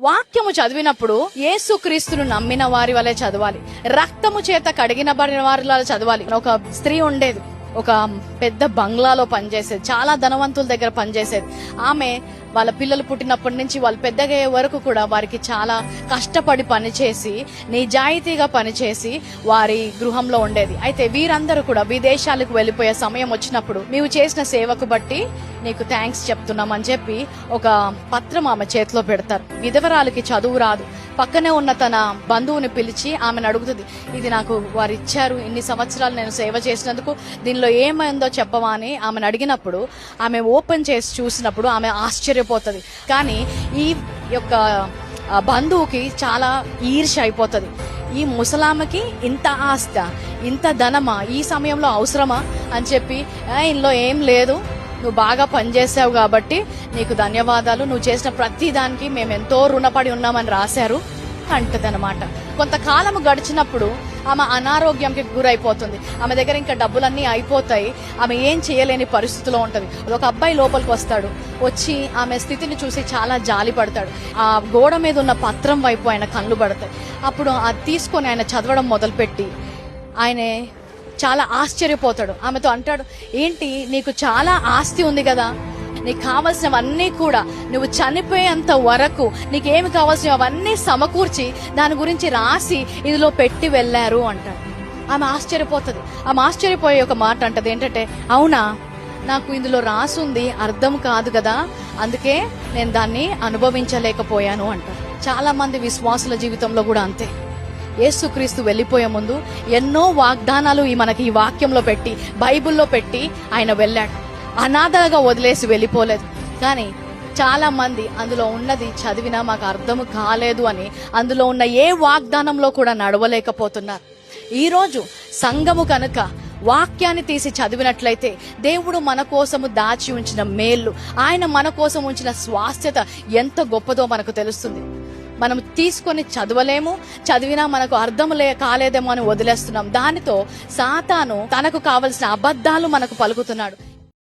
వాక్యము చదివినప్పుడు యేసుక్రీస్తును నమ్మిన వారి వలె చదవాలి, రక్తము చేత కడిగిన వారి వలె చదవాలి. ఒక స్త్రీ ఉండేది, ఒక పెద్ద బంగ్లాలో పనిచేసేది, చాలా ధనవంతుల దగ్గర పనిచేసేది. ఆమె వాళ్ళ పిల్లలు పుట్టినప్పటి నుంచి వాళ్ళు పెద్దగా అయ్యే వరకు కూడా వారికి చాలా కష్టపడి పనిచేసి నిజాయితీగా పనిచేసి వారి గృహంలో ఉండేది. అయితే వీరందరూ కూడా విదేశాలకు వెళ్ళిపోయే సమయం వచ్చినప్పుడు నీవు చేసిన సేవకు బట్టి నీకు థ్యాంక్స్ చెప్తున్నామని చెప్పి ఒక పత్రం ఆమె చేతిలో పెడతారు. విధవరాలకి చదువు రాదు. పక్కనే ఉన్న తన బంధువుని పిలిచి ఆమెను అడుగుతుంది, ఇది నాకు వారు ఇచ్చారు, ఇన్ని సంవత్సరాలు నేను సేవ చేసినందుకు దీనిలో ఏమైందో చెప్పవా అని ఆమెను అడిగినప్పుడు ఆమె ఓపెన్ చేసి చూసినప్పుడు ఆమె ఆశ్చర్యపోతుంది. కానీ ఈ యొక్క బంధువుకి చాలా ఈర్ష్య అయిపోతుంది. ఈ ముసలామకి ఇంత ఆస్త, ఇంత ధనమా, ఈ సమయంలో అవసరమా అని చెప్పి, ఇందులో ఏం లేదు, నువ్వు బాగా పనిచేసావు కాబట్టి నీకు ధన్యవాదాలు, నువ్వు చేసిన ప్రతి దానికి మేము ఎంతో రుణపడి ఉన్నామని రాశారు అంటదనమాట. కొంతకాలం గడిచినప్పుడు ఆమె అనారోగ్యంకి గురైపోతుంది. ఆమె దగ్గర ఇంకా డబ్బులన్నీ అయిపోతాయి. ఆమె ఏం చేయలేని పరిస్థితిలో ఉంటది. ఒక అబ్బాయి లోపలికి వస్తాడు. వచ్చి ఆమె స్థితిని చూసి చాలా జాలి పడతాడు. ఆ గోడ మీద ఉన్న పత్రం వైపు ఆయన కళ్ళు పడతాయి. అప్పుడు అది తీసుకొని ఆయన చదవడం మొదలుపెట్టి ఆయన చాలా ఆశ్చర్యపోతాడు. ఆమెతో అంటాడు, ఏంటి నీకు చాలా ఆస్తి ఉంది కదా, నీకు కావాల్సినవన్నీ కూడా నువ్వు చనిపోయేంత వరకు నీకేమి కావాల్సినవి అవన్నీ సమకూర్చి దాని గురించి రాసి ఇదిలో పెట్టి వెళ్ళారు అంటాడు. ఆమె ఆశ్చర్యపోతుంది. ఆమె ఆశ్చర్యపోయే ఒక మాట అంటది, ఏంటంటే అవునా, నాకు ఇందులో రాసుంది అర్థం కాదు కదా, అందుకే నేను దాన్ని అనుభవించలేకపోయాను అంటారు. చాలా మంది విశ్వాసుల జీవితంలో కూడా అంతే. యేసుక్రీస్తు వెళ్ళిపోయే ముందు ఎన్నో వాగ్దానాలు మనకి ఈ వాక్యంలో పెట్టి, బైబిల్లో పెట్టి ఆయన వెళ్ళాడు. అనాథలుగా వదిలేసి వెళ్ళిపోలేదు. కానీ చాలా మంది అందులో ఉన్నది చదివినా మాకు అర్థం కాలేదు అని అందులో ఉన్న ఏ వాగ్దానంలో కూడా నడవలేకపోతున్నారు. ఈరోజు సంఘము కనుక వాక్యాన్ని తీసి చదివినట్లయితే దేవుడు మన కోసము దాచి ఉంచిన మేళ్ళు, ఆయన మన కోసం ఉంచిన స్వాస్థ్యత ఎంత గొప్పదో మనకు తెలుస్తుంది. మనం తీసుకొని చదవలేము, చదివినా మనకు అర్థం కాలేదేమో అని వదిలేస్తున్నాం. దానితో సాతాను తనకు కావలసిన అబద్ధాలు మనకు పలుకుతున్నాడు.